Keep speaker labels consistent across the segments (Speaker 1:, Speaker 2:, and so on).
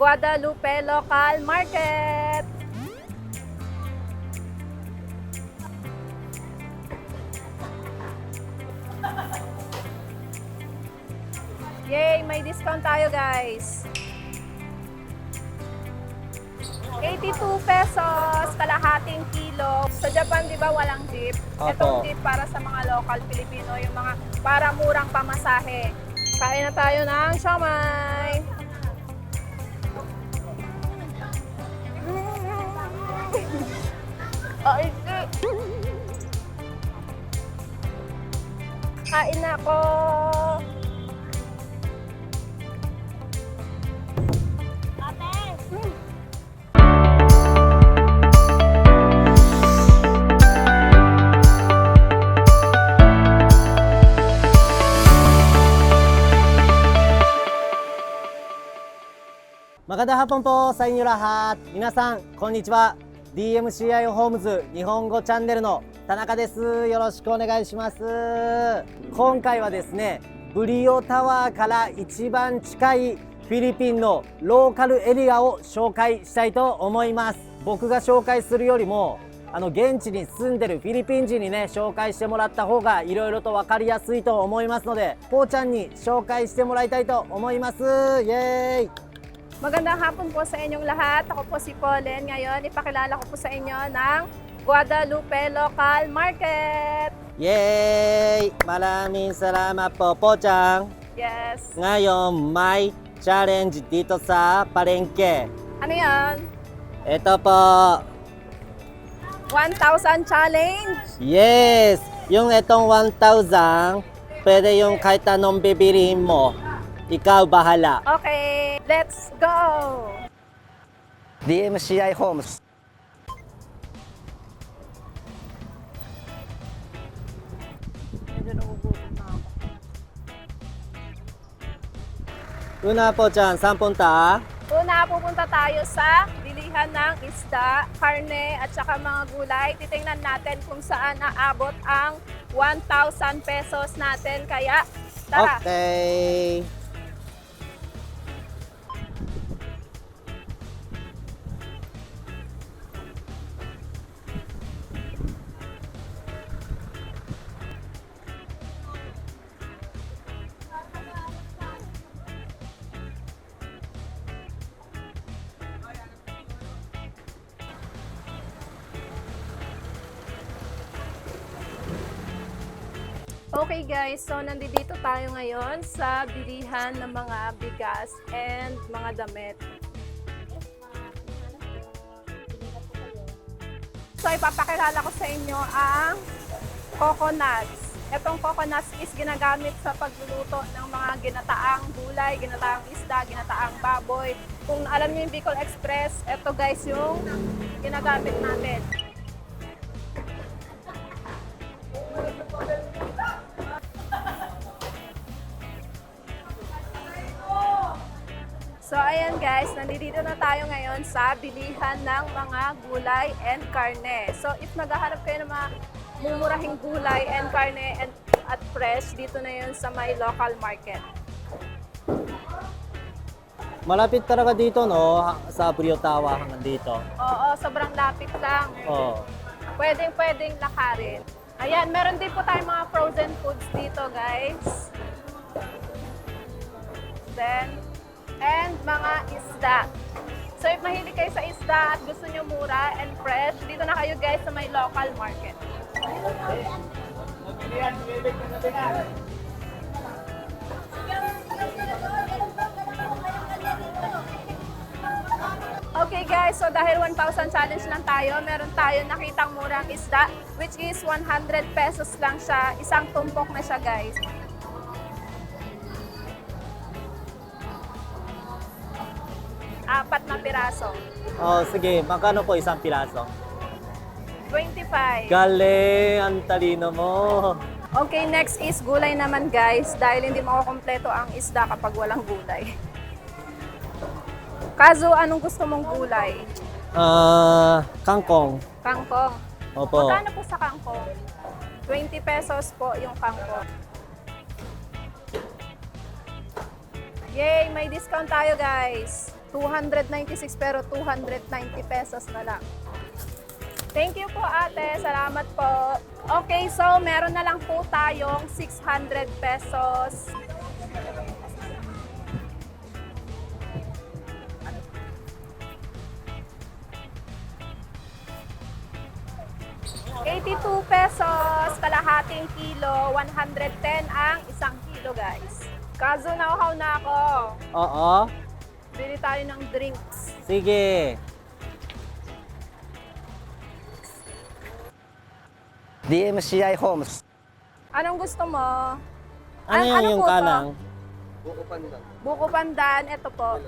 Speaker 1: Guadalupe Local Market. Yay! May discount tayo, guys. 82 pesos, kalahating kilo. Sa Japan, di ba, walang jeep?
Speaker 2: Opo.
Speaker 1: Itong jeep para sa mga local Pilipino, yung mga para murang pamasahe. Kain na tayo ng siomai. Ay, kain na ako.
Speaker 2: Magandang hapon po sa inyo lahat. 皆さん、こんにちは。DMCI ホームズ日本語チャンネルの田中です。よろしくお願いします。今回はですね、ブリオタワーから一番近いフィリピンのローカルエリアを紹介したいと思います。僕が紹介するよりも、現地に住んでるフィリピン人にね、紹介してもらった方がいろいろと分かりやすいと思いますので、ぽーちゃんに紹介してもらいたいと思います。イエーイ。
Speaker 1: Magandang hapon po sa inyong lahat. Ako po si Pauline. Ngayon, ipakilala ko po sa inyo ng Guadalupe Local Market.
Speaker 2: Yay! Maraming salamat po, Pochang.
Speaker 1: Yes.
Speaker 2: Ngayon, may challenge dito sa palengke.
Speaker 1: Ano yan?
Speaker 2: Ito po.
Speaker 1: 1,000 challenge.
Speaker 2: Yes! Yung itong 1,000, pwede yung kahit anong bibilihin mo. Ikaw bahala.
Speaker 1: Okay, let's go!
Speaker 2: DMCI Homes.
Speaker 1: Medyo nagugutom na ako.
Speaker 2: Una po dyan, saan punta?
Speaker 1: Una, pupunta tayo sa bilihan ng isda, karne at saka mga gulay. Titingnan natin kung saan aabot ang 1,000 pesos natin. Kaya, tara!
Speaker 2: Okay.
Speaker 1: Okay guys, so nandito tayo ngayon sa bilihan ng mga bigas and mga damit. So ipapakilala ko sa inyo ang coconuts. Itong coconuts is ginagamit sa pagluluto ng mga ginataang gulay, ginataang isda, ginataang baboy. Kung alam niyo yung Bicol Express, ito guys yung ginagamit natin. So ayan guys, nandito na tayo ngayon sa bilihan ng mga gulay and karne. So if naghahanap kayo ng mga mumurahing gulay and karne at fresh, dito na yun sa may local market.
Speaker 2: Malapit talaga dito, no? Sa Briotawa hanggang dito.
Speaker 1: Oo, sobrang lapit lang.
Speaker 2: Oh.
Speaker 1: Pwedeng lakarin. Ayan, meron din po tayong mga frozen foods dito guys. Then, and mga isda. So if mahilig kayo sa isda at gusto nyo mura and fresh, dito na kayo guys sa may local market. Okay guys, so dahil 1,000 challenge lang tayo, meron tayo nakitang murang isda, which is 100 pesos lang siya. Isang tumpok na siya guys. Apat na piraso.
Speaker 2: Oh, sige. Magkano po isang piraso?
Speaker 1: 25.
Speaker 2: Galing! Ang talino mo.
Speaker 1: Okay, next is gulay naman guys, dahil hindi makukompleto ang isda kapag walang gulay. Kazu, anong gusto mong gulay?
Speaker 2: Kangkong.
Speaker 1: Kangkong.
Speaker 2: Opo.
Speaker 1: Magkano po sa kangkong? 20 pesos po yung kangkong. Yay! May discount tayo guys. 296 pero 290 pesos na lang. Thank you po ate, salamat po. Okay, so meron na lang po tayong 600 pesos. ₱82 kalahating kilo, 110 ang isang kilo guys. Kaso nauhaw na ako.
Speaker 2: Oo.
Speaker 1: Bili tayo ng drinks.
Speaker 2: Sige.
Speaker 3: DMCI Homes.
Speaker 1: Anong gusto mo?
Speaker 2: Ano yan yung
Speaker 1: po to?
Speaker 2: kanang?
Speaker 1: Buko pandan, ito po.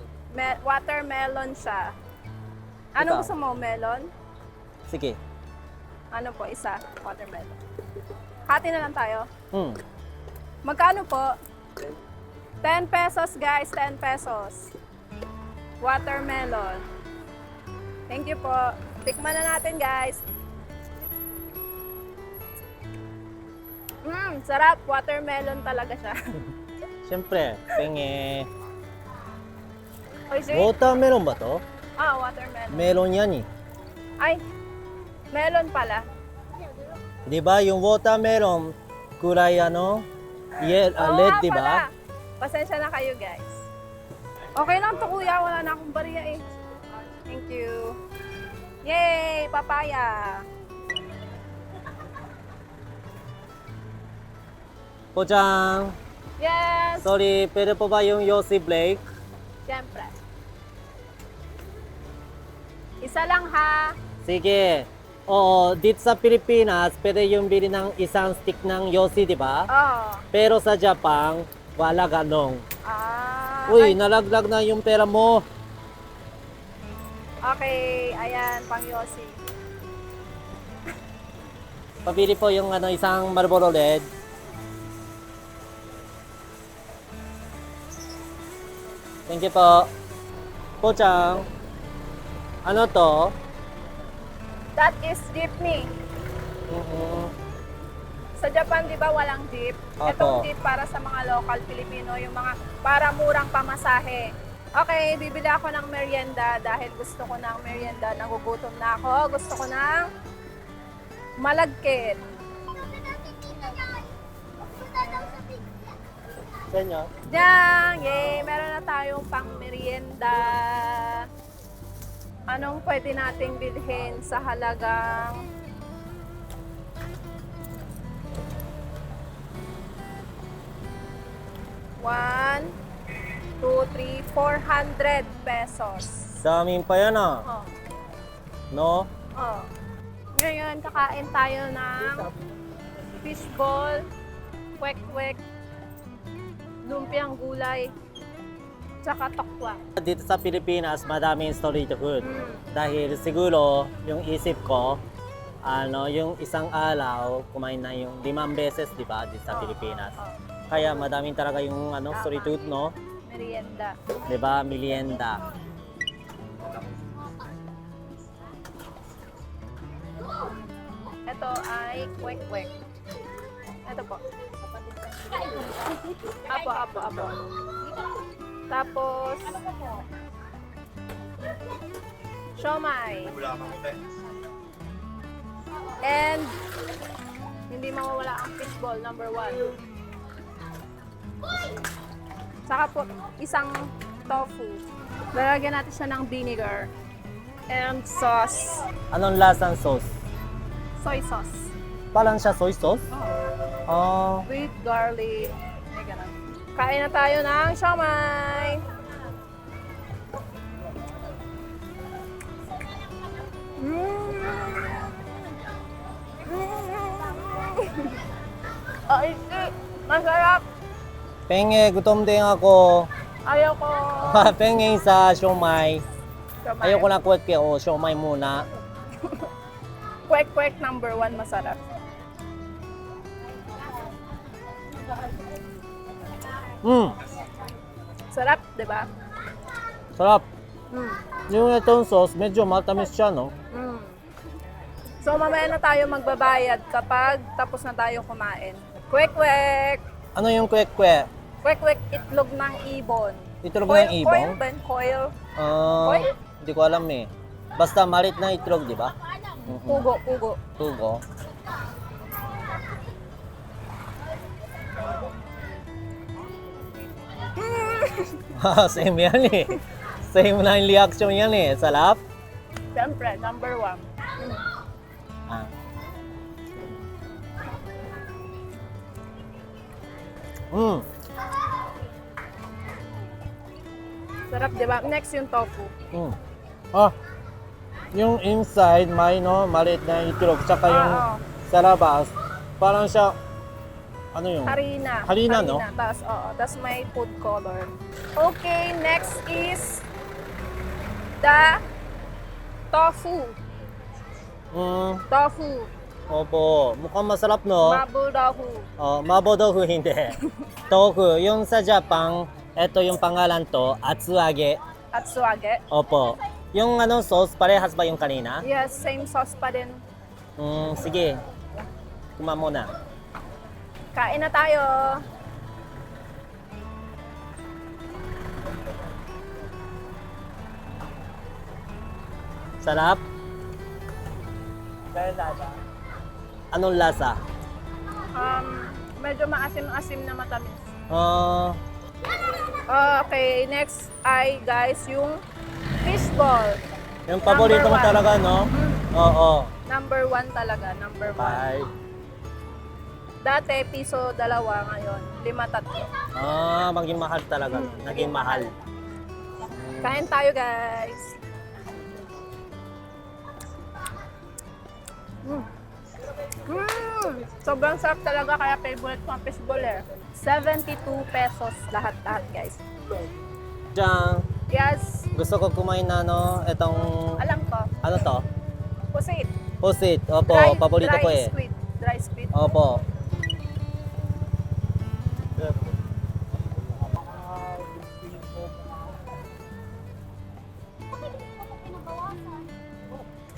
Speaker 1: Watermelon siya. Anong
Speaker 2: Ikaw?
Speaker 1: gusto mo? Melon?
Speaker 2: Sige.
Speaker 1: Ano po? Isa. Watermelon. Hati na lang tayo. Magkano po? 10 pesos guys, 10 pesos. Watermelon. Thank you po. Tikman na natin guys. Sarap. Watermelon talaga siya.
Speaker 2: Siyempre, penge.
Speaker 1: Oy, sweet.
Speaker 2: Watermelon ba to?
Speaker 1: Watermelon.
Speaker 2: Melon yan eh.
Speaker 1: Ay, melon pala.
Speaker 2: Di ba yung watermelon, kulay ano?
Speaker 1: Oo
Speaker 2: Red,
Speaker 1: nga
Speaker 2: di
Speaker 1: pala.
Speaker 2: ba?
Speaker 1: Pasensya na kayo, guys. Okay lang to, kuya. Wala na akong bariya eh. Thank you. Yay! Papaya!
Speaker 2: Pochang,
Speaker 1: Yes!
Speaker 2: sorry, pwede po ba yung Yossi Blake?
Speaker 1: Siyempre. Isa lang ha.
Speaker 2: Sige. Oo, dito sa Pilipinas, pwede yung bili ng isang stick ng Yossi, di ba?
Speaker 1: Oo.
Speaker 2: Pero sa Japan, wala ganong.
Speaker 1: Ay,
Speaker 2: Uy, nalaglag na yung pera mo.
Speaker 1: okay. Ayan, pang Yossi.
Speaker 2: Pabili po yung ano, isang Marlboro Red. Thank you po. Pochang, ano to?
Speaker 1: That is jeepney. Sa Japan, di ba, walang jeep?
Speaker 2: Opo.
Speaker 1: Itong jeep para sa mga local Pilipino, yung mga para murang pamasahe. Okay, bibili ako ng merienda dahil gusto ko ng merienda. Nagugutom na ako. Gusto ko ng malagkit.
Speaker 2: Sa inyo?
Speaker 1: Diyan! Yay! Meron na tayong pang merienda. Anong pwede nating bilhin sa halagang One, 2, 3, 400 pesos.
Speaker 2: Daming pa yan ah.
Speaker 1: Oh.
Speaker 2: No?
Speaker 1: Oh. Ngayon, kakain tayo ng fishball, kwek-kwek, lumpiang gulay, tsaka tokwa.
Speaker 2: Dito sa Pilipinas, madaming street food.
Speaker 1: Mm.
Speaker 2: Dahil siguro, yung isip ko, ano, yung isang araw, kumain na yung 5 beses, di ba, dito sa Pilipinas.
Speaker 1: Oh.
Speaker 2: Kaya madaming talaga yung ano,
Speaker 1: Tama.
Speaker 2: street food, no?
Speaker 1: Merienda.
Speaker 2: Di ba, merienda.
Speaker 1: Ito ay kwek-kwek. Ito po. Apo. Tapos, siomay. And, hindi mawawala ang fishball, number 1. Saka po, isang tofu. Lalagyan natin siya ng vinegar. And sauce.
Speaker 2: Anong lasang sauce?
Speaker 1: Soy sauce.
Speaker 2: Parang siya soy sauce? Ah,
Speaker 1: With garlic. May ganun. Kain na tayo ng siomay. Ay, masarap.
Speaker 2: penge, gutom din ako.
Speaker 1: Ayoko.
Speaker 2: Penge sa siomay.
Speaker 1: Siomay.
Speaker 2: Ayoko na kwek o siomay muna.
Speaker 1: Kwek-kwek number 1 masarap. Sarap, di ba?
Speaker 2: Sarap.
Speaker 1: Mm.
Speaker 2: Yung itong sauce, medyo matamis siya, no?
Speaker 1: Mm. So, mamaya na tayo magbabayad kapag tapos na tayo kumain. Kwek-kwek!
Speaker 2: Ano yung kwek-kwek?
Speaker 1: Kwek-kwek itlog ng ibon.
Speaker 2: Itlog
Speaker 1: Coil,
Speaker 2: ng
Speaker 1: coil
Speaker 2: ibong?
Speaker 1: ba yun? Coil?
Speaker 2: Ah,
Speaker 1: Coil?
Speaker 2: hindi ko alam eh. Basta malit na itlog, di ba?
Speaker 1: Pugo, pugo.
Speaker 2: Tugo. Same yan eh. Same na yung reaction yan eh. Salap?
Speaker 1: Siyempre, number 1.
Speaker 2: Ah. Mm.
Speaker 1: Sarap, di ba? Next yung tofu.
Speaker 2: Mm. Ah. Yung inside may no, maliit na itlog. Tsaka yung
Speaker 1: Oo.
Speaker 2: sa labas, parang siya, ano yung?
Speaker 1: Harina.
Speaker 2: Harina, no?
Speaker 1: Tapos, Tapos may food color. Okay, next is the tofu. Tofu.
Speaker 2: Opo. Mukhang masarap, no?
Speaker 1: Mabu tofu.
Speaker 2: Oh, mabo tofu hindi. Tofu. Yung sa Japan, ito yung pangalan to, atsuage.
Speaker 1: Atsuage.
Speaker 2: Opo. Yung ano, sauce, parehas ba yung kanina?
Speaker 1: Yes, same sauce pa din.
Speaker 2: Sige. Kuma muna.
Speaker 1: Kain na tayo.
Speaker 2: Sarap? Anong lasa?
Speaker 1: Medyo maasim-asim na matamis.
Speaker 2: Ah,
Speaker 1: Okay, next ay guys yung fishball.
Speaker 2: yung paborito mo
Speaker 1: Number one.
Speaker 2: talaga, no? Oo.
Speaker 1: Number 1 talaga, number 1.
Speaker 2: Bye.
Speaker 1: Dati, piso 2, ngayon, 5-3.
Speaker 2: Ah, maging mahal talaga. Naging mahal.
Speaker 1: Kain tayo, guys. Sobrang sarap talaga, kaya favorite ko ang fishball eh. 72 pesos lahat-lahat, guys.
Speaker 2: Diyan,
Speaker 1: Yes,
Speaker 2: gusto ko kumain na, no? Itong,
Speaker 1: alam ko.
Speaker 2: ano to?
Speaker 1: Pusit.
Speaker 2: Pusit. Opo, paborito ko eh.
Speaker 1: Squid. Dry squid.
Speaker 2: Opo.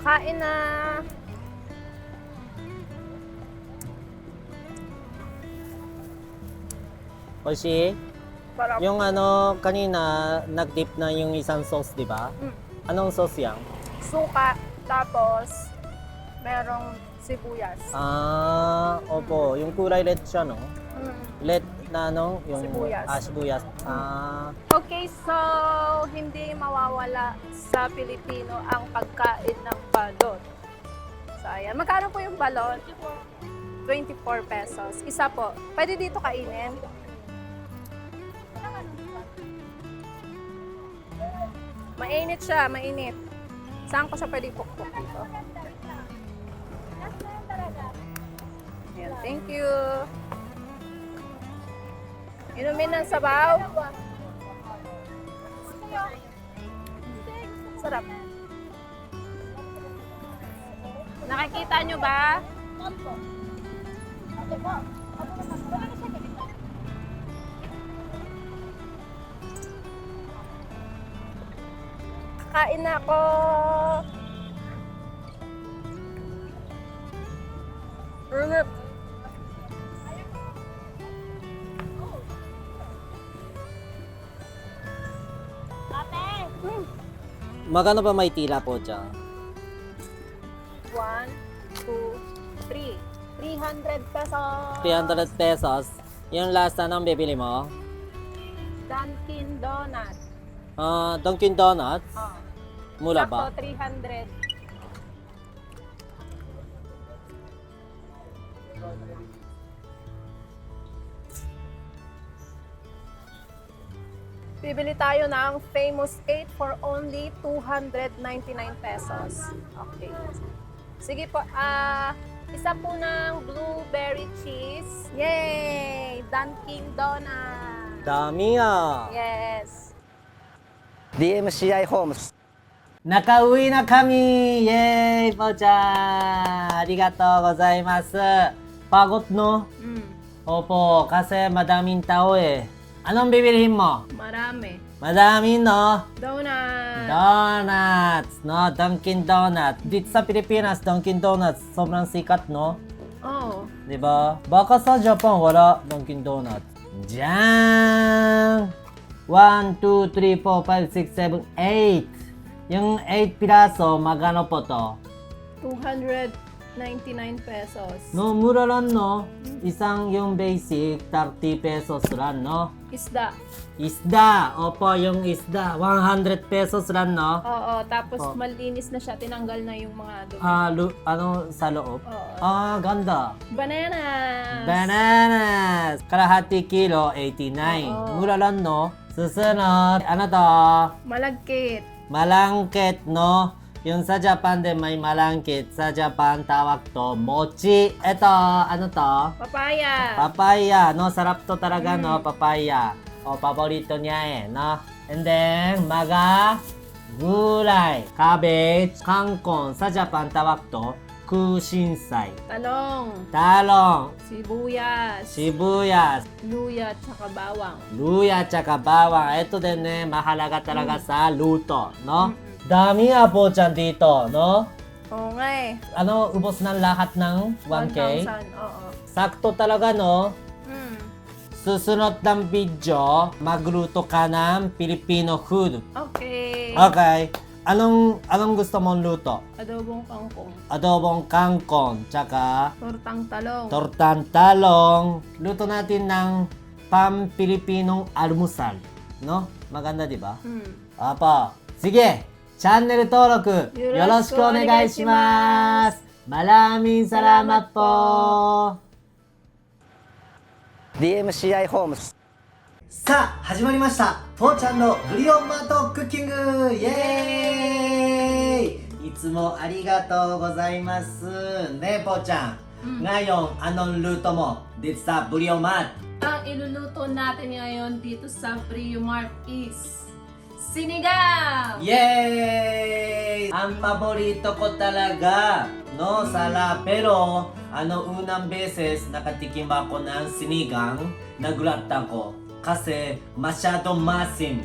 Speaker 1: Kain na.
Speaker 2: Oishi,
Speaker 1: Sarap.
Speaker 2: yung ano, kanina, nag-dip na yung isang sauce, di ba? Anong sauce yan?
Speaker 1: Suka, tapos merong sibuyas.
Speaker 2: Ah, opo. Yung kulay red siya, no?
Speaker 1: Mm.
Speaker 2: Red na ano? Yung,
Speaker 1: Sibuyas.
Speaker 2: sibuyas. Ah,
Speaker 1: Okay, so hindi mawawala sa Pilipino ang pagkain ng balot. So ayan, magkano po yung balot? 24 pesos. Isa po. Pwede dito kainin? Mainit siya, mainit. Saan ko siya pwede pukpok dito? Ayan, thank you. Inumin ng sabaw. Sarap. Nakikita nyo ba? Kain na ako. Sarap.
Speaker 2: magkano ba may tila po dyan?
Speaker 1: 1, 2, 3. 300 pesos.
Speaker 2: 300 pesos. Yung lasa ng bibili mo?
Speaker 1: Dunkin Donuts.
Speaker 2: Dunkin Donuts?
Speaker 1: Oh.
Speaker 2: Mura ba?
Speaker 1: Sakto 300. Bibili tayo ng famous 8 for only 299 pesos. Okay. Sige po, isa po ng blueberry cheese. Yay! Dunkin Donuts.
Speaker 2: Dami ah!
Speaker 1: Yes.
Speaker 3: DMCI Homes
Speaker 2: Nakauwi na kami! Yay! Po chan! Arigatou gozaimasu! Pagod no? Opo, kasi madaming tao eh. Anong bibilihin mo?
Speaker 1: Marami.
Speaker 2: Madami no?
Speaker 1: Donut.
Speaker 2: Donuts! No? Dunkin Donuts. Dito sa Pilipinas, Dunkin Donuts, sobrang sikat no?
Speaker 1: Oh.
Speaker 2: Diba? Baka sa Japan, wala Dunkin Donuts. Diyan! 1, 2, 3, 4, 5, 6, 7, 8. Yung 8 piraso, magkano po to?
Speaker 1: 299 pesos.
Speaker 2: No, mura lang, no? Isang yung basic, 30 pesos lang, no?
Speaker 1: Isda.
Speaker 2: Isda. Opo, yung isda. 100 pesos lang, no?
Speaker 1: Oo, tapos
Speaker 2: Oh.
Speaker 1: malinis na siya. Tinanggal na yung mga dumi.
Speaker 2: Ano sa loob?
Speaker 1: Oo.
Speaker 2: Ganda.
Speaker 1: Bananas!
Speaker 2: Bananas! Kalahati kilo, 89.
Speaker 1: Oo.
Speaker 2: Mura lang, no? Susunod, ano to?
Speaker 1: Malagkit.
Speaker 2: Malangkit, no? Yung sa Japan din may malangkit. Sa Japan, tawag to mochi. Ito, ano to?
Speaker 1: Papaya.
Speaker 2: Papaya, no? Sarap to talaga, no? Papaya. O, paborito niya eh, no? And then, gulay. Cabbage, kangkong. Sa Japan, tawag to kushinsai.
Speaker 1: Talong.
Speaker 2: Talong,
Speaker 1: Sibuyas.
Speaker 2: sibuyas,
Speaker 1: Luya tsaka bawang.
Speaker 2: luya, tsaka bawang. Ito din eh, mahalaga talaga sa luto, no? Dami nga po dyan dito, no?
Speaker 1: Oo nga eh.
Speaker 2: Ano, ubos ng lahat ng 1K?
Speaker 1: 1,000. Oo.
Speaker 2: Sakto talaga, no?
Speaker 1: Mm.
Speaker 2: Susunod ng video, magluto ka ng Filipino food.
Speaker 1: Okay.
Speaker 2: Okay. Anong gusto mong luto?
Speaker 1: Adobong kangkong.
Speaker 2: Adobong kangkong, tsaka
Speaker 1: Tortang talong.
Speaker 2: tortang talong. Luto natin ng pam-Pilipinong almusal. No? Maganda, di ba? Apa. Sige! Channel 登録よろしくお願いします。Maraming salamat po!
Speaker 3: DMCI ホームズ
Speaker 2: さあ始まりました父ちゃんのブリオンマートクッキングイエーイいつもありがとうございますねpoちゃん、ngayon anong luto mo dito sa Brio Mart?
Speaker 1: Ang iluluto natin ngayon dito sa Brio Mart is sinigang!
Speaker 2: Yay! Ang paborito ko talaga, no? Sala. Pero, unang beses nakatikim ako ng sinigang, nagulat ako. Kasi, masyadong masim.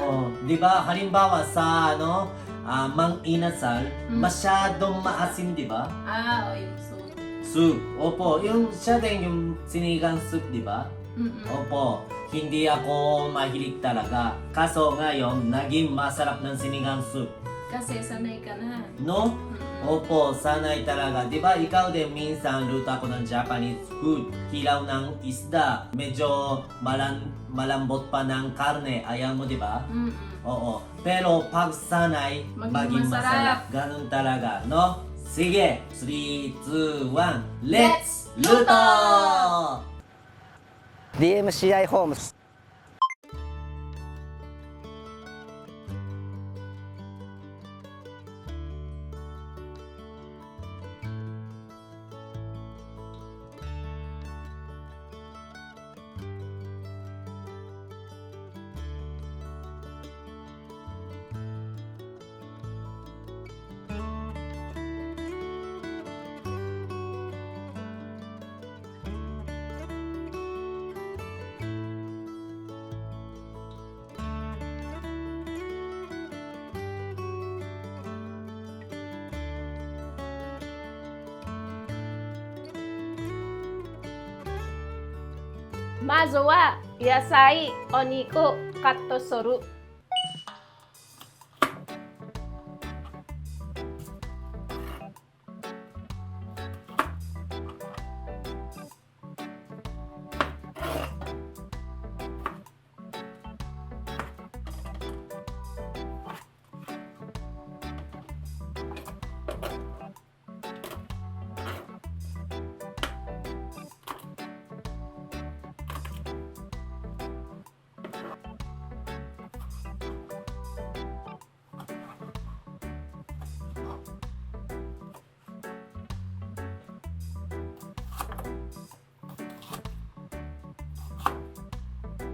Speaker 2: Oh, di ba? Halimbawa sa, mang inasal, masyadong maasim, di ba?
Speaker 1: O yung soup.
Speaker 2: Soup. Opo, yung siya din yung sinigang soup, di ba? Opo, hindi ako mahilig talaga. Kaso ngayon, naging masarap ng sinigang soup.
Speaker 1: Kasi sanay ka na.
Speaker 2: No? Opo, sanay talaga. Di ba ikaw din minsan luto ako ng Japanese food. Hilaw ng isda. Medyo malambot pa ng karne. Ayaw mo, di ba? Oo. Pero pag sanay, maging masarap. Ganun talaga, no? Sige! 3, 2, 1, let's luto!
Speaker 3: DMCI ホームズ
Speaker 1: まずは野菜、お肉、カットする。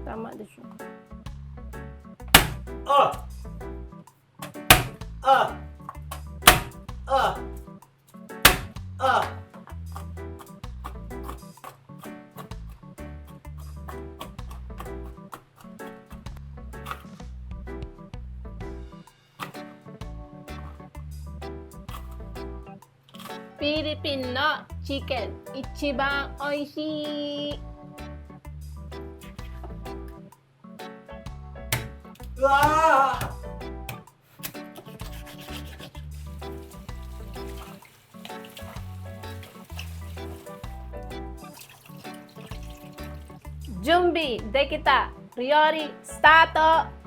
Speaker 1: Tama de siya.
Speaker 2: Ah! Ah! Ah! Ah!
Speaker 1: Philippine no chicken, 一番おいしい。
Speaker 2: わー。
Speaker 1: 準備できた。料理スタート。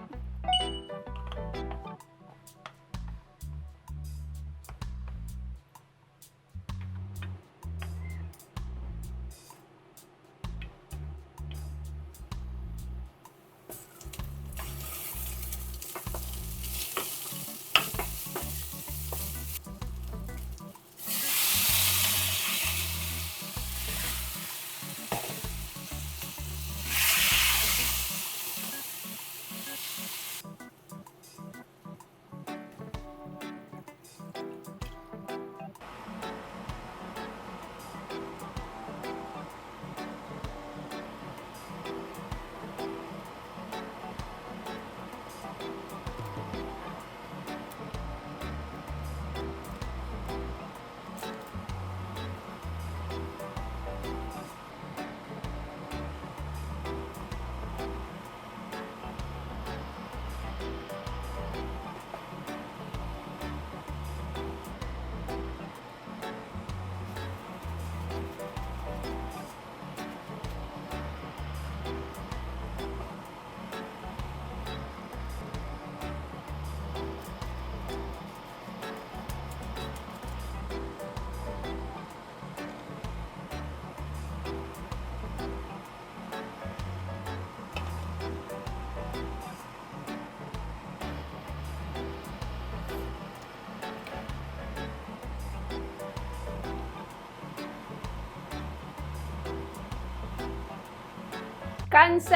Speaker 1: 完成。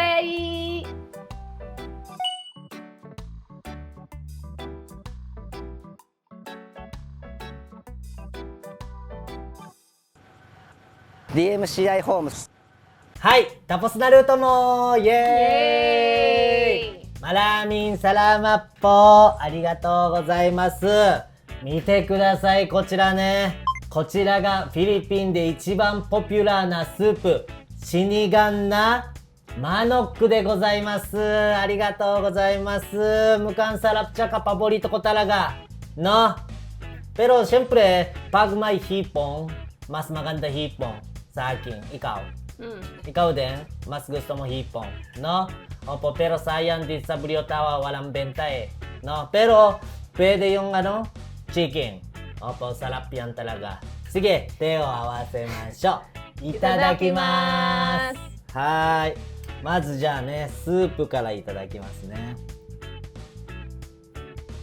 Speaker 3: DMCI ホームズ。
Speaker 2: はい、タポスナルートもイエーイ。
Speaker 1: イエーイ。
Speaker 2: マラーミンサラーマッポありがとうございます。見てください、こちらね。こちらがフィリピンで一番ポピュラーなスープ、シニガンナマノックでございます。ありがとうございます。Mukhang sarap tsaka paborito ko talaga. No? Pero syempre, pag may hipong, mas maganda hipong sa akin. Ikaw? Ikaw din? Mas gusto mo hipong? No? Opo, pero sayang din sa Buryotawa walang benta eh. No? Pero, pwede yung chicken. Opo, sarap yan talaga. Sige, 手を合わせましょう。いただきます。はーい。まずじゃあね、スープからいただきますね。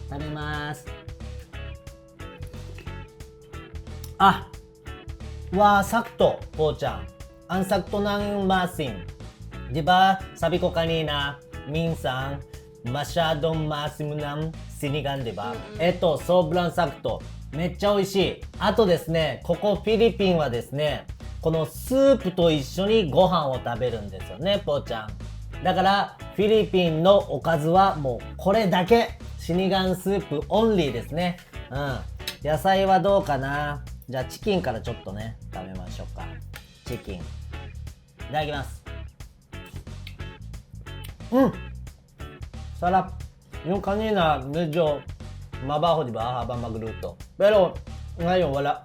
Speaker 2: 食べます。Ah, wah, sakto, po Chang. Ang sakto ng maasim. Di ba, sabi ko kanina, minsan, masyadong maasim ng sinigang, di ba? Eto, sobrang sakto. めっちゃ美味しい。あとですね、ここフィリピンはですね、このスープと一緒にご飯を食べるんですよね、ぽーちゃん。だから、フィリピンのおかずはもうこれだけ。シニガンスープオンリーですね。うん。野菜はどうかな。じゃあチキンからちょっとね、食べましょうか。チキン。いただきます。Sarap. Yung kanina, medyo mabaho, di ba? Habang magluto. Pero, ngayon, wala.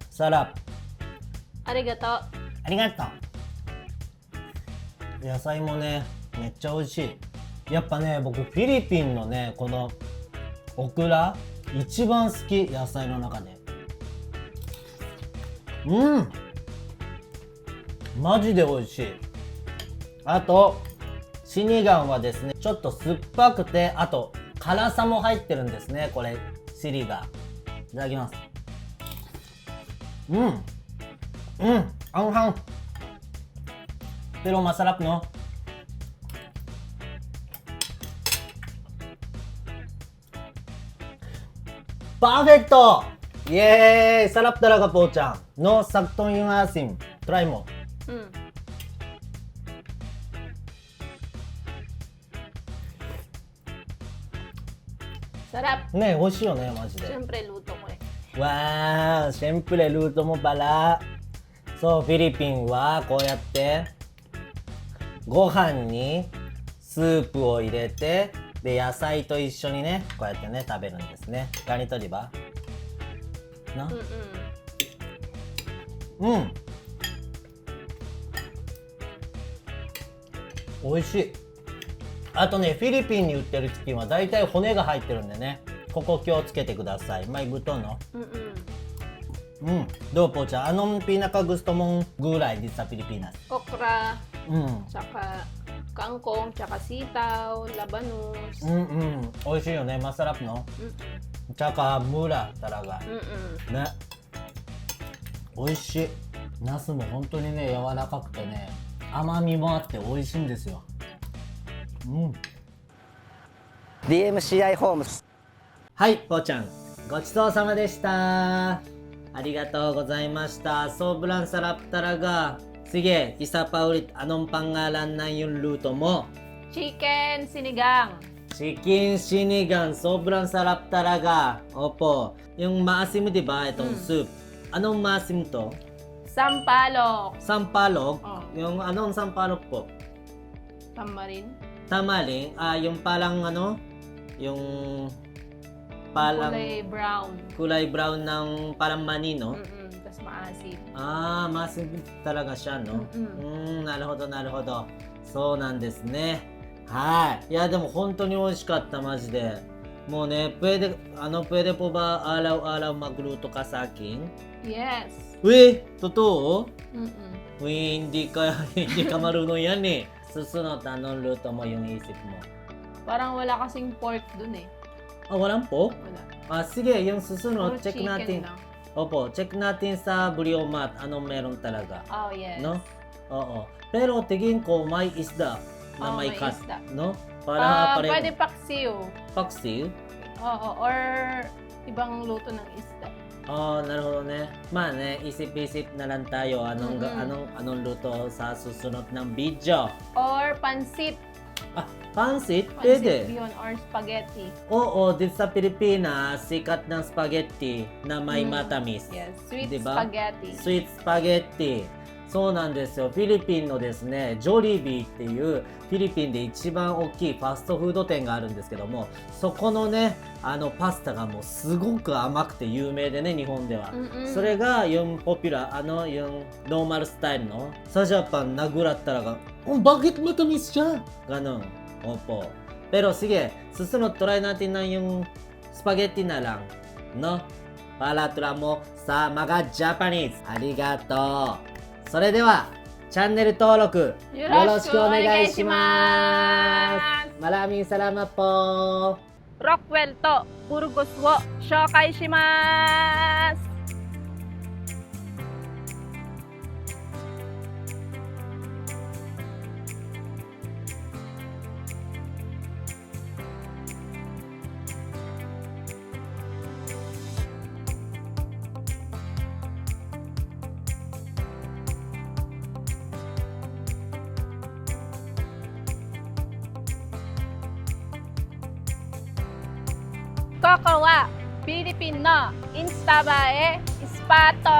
Speaker 2: Sarap.
Speaker 1: ありがとう。
Speaker 2: ありがとう。野菜もね、めっちゃ美味しい。やっぱね、僕、フィリピンのね、このオクラ、一番好き、野菜の中で。マジで美味しい。あと、シニガンはですね、ちょっと酸っぱくて、あと、辛さも入ってるんですね、これ、シリが。いただきます。anghang. Pero masarap, no? Perfecto! Yay! Sarap talaga po, Chang. No, sakto yung asim. Try mo.
Speaker 1: Sarap.
Speaker 2: ね、美味しいよね、マジで。
Speaker 1: Siyempre, luto ko eh.
Speaker 2: Wow! Siyempre, luto mo pala. So, フィリピンはこうやってご飯にスープを入れてで野菜と一緒にねこうやってね食べるんですね。ガニとリバな。
Speaker 1: Mm-mm.
Speaker 2: うん。美味しい。あとね、フィリピンに売ってるチキンはだいたい骨が入ってるんでね、ここ気をつけてください。May buto, no?
Speaker 1: Mm-mm.
Speaker 2: Do po siya. Anong pinaka-gusto mong gulay dito sa Pilipinas?
Speaker 1: Okra,
Speaker 2: うん。
Speaker 1: tsaka kangkong, tsaka sitaw, labanos.
Speaker 2: 美味しいよね。Masarap, no?
Speaker 1: Mm-mm.
Speaker 2: Tsaka mura talaga.
Speaker 1: Mm-mm.
Speaker 2: ね。美味しい。ナスも本当にね、柔らかくてね、甘みもあって美味しいんですよ。うん。
Speaker 3: DMCI ホームズ。
Speaker 2: はい、ぽーちゃん。ごちそうさまでした。ありがとうございました。Sobrang sarap talaga. Sige, isa pa ulit. Anong pangalan ng yung luto mo?
Speaker 1: Chicken sinigang.
Speaker 2: Chicken sinigang. Sobrang sarap talaga. Opo. Yung maasim, di ba? Itong soup. Anong maasim to?
Speaker 1: Sampalok.
Speaker 2: Sampalok?
Speaker 1: Oh.
Speaker 2: Yung anong sampalok po?
Speaker 1: Tamarin.
Speaker 2: Tamaling? Yung palang ano? Yung palang
Speaker 1: Kulay brown.
Speaker 2: kulay brown ng parang mani, no?
Speaker 1: Mm-mm. Tapos maasim.
Speaker 2: マスtalaga siya, no? なるほど、なるほど。そうなんですね。はい。いや、でも本当に美味しかった、マジで。もうね、pwede po ba araw-araw magluto ka sa akin?
Speaker 1: Yes.
Speaker 2: Totoo?
Speaker 1: Mm-mm.
Speaker 2: Hindi ka marunong yan eh. Susunod, anong luto mo yung isip mo?
Speaker 1: Parang wala kasing pork dun eh.
Speaker 2: Walang po?
Speaker 1: Wala.
Speaker 2: Sige, yung
Speaker 1: Puro
Speaker 2: susunod, check
Speaker 1: chicken
Speaker 2: natin.
Speaker 1: lang.
Speaker 2: Opo, check natin sa Briomat, anong meron talaga.
Speaker 1: Oh, yes.
Speaker 2: No? Oo. Pero tingin ko may isda na
Speaker 1: Oo,
Speaker 2: may
Speaker 1: may
Speaker 2: cut,
Speaker 1: isda.
Speaker 2: no? Para pareho.
Speaker 1: Pwede paksiw.
Speaker 2: Paksiw?
Speaker 1: Oo, or ibang luto ng isda.
Speaker 2: なるほどね。まあね、isip-isip na lang tayo anong
Speaker 1: Mm-mm.
Speaker 2: anong luto sa susunod ng video.
Speaker 1: Or pansit.
Speaker 2: Pansit?
Speaker 1: Pansit
Speaker 2: Pwede.
Speaker 1: yun, or spaghetti.
Speaker 2: Oo, dito sa Pilipinas, sikat ng spaghetti na may matamis.
Speaker 1: Yes, sweet
Speaker 2: Diba?
Speaker 1: spaghetti.
Speaker 2: Sweet spaghetti. そうなんですよ。フィリピンのですね、ジョリビーっていうフィリピンで一番大きいファストフード店があるんですけども、そこのね、パスタがもうすごく甘くて有名でね、日本では。
Speaker 1: Mm-mm.
Speaker 2: それがyung popular, yung normal style no? Sa Japan, nagulat talaga, bakit matamis siya? Ganon. Opo. Pero sige, susunod, try natin na yung spaghetti na lang. No? Para try mo sa mga Japanese. Arigato. それでは、チャンネル登録よろしくお願いします。Maraming salamat po.
Speaker 1: Rockwell to, Burgos wo, shokai shimasu! Koko wa Philippine no Insta bae Ispato!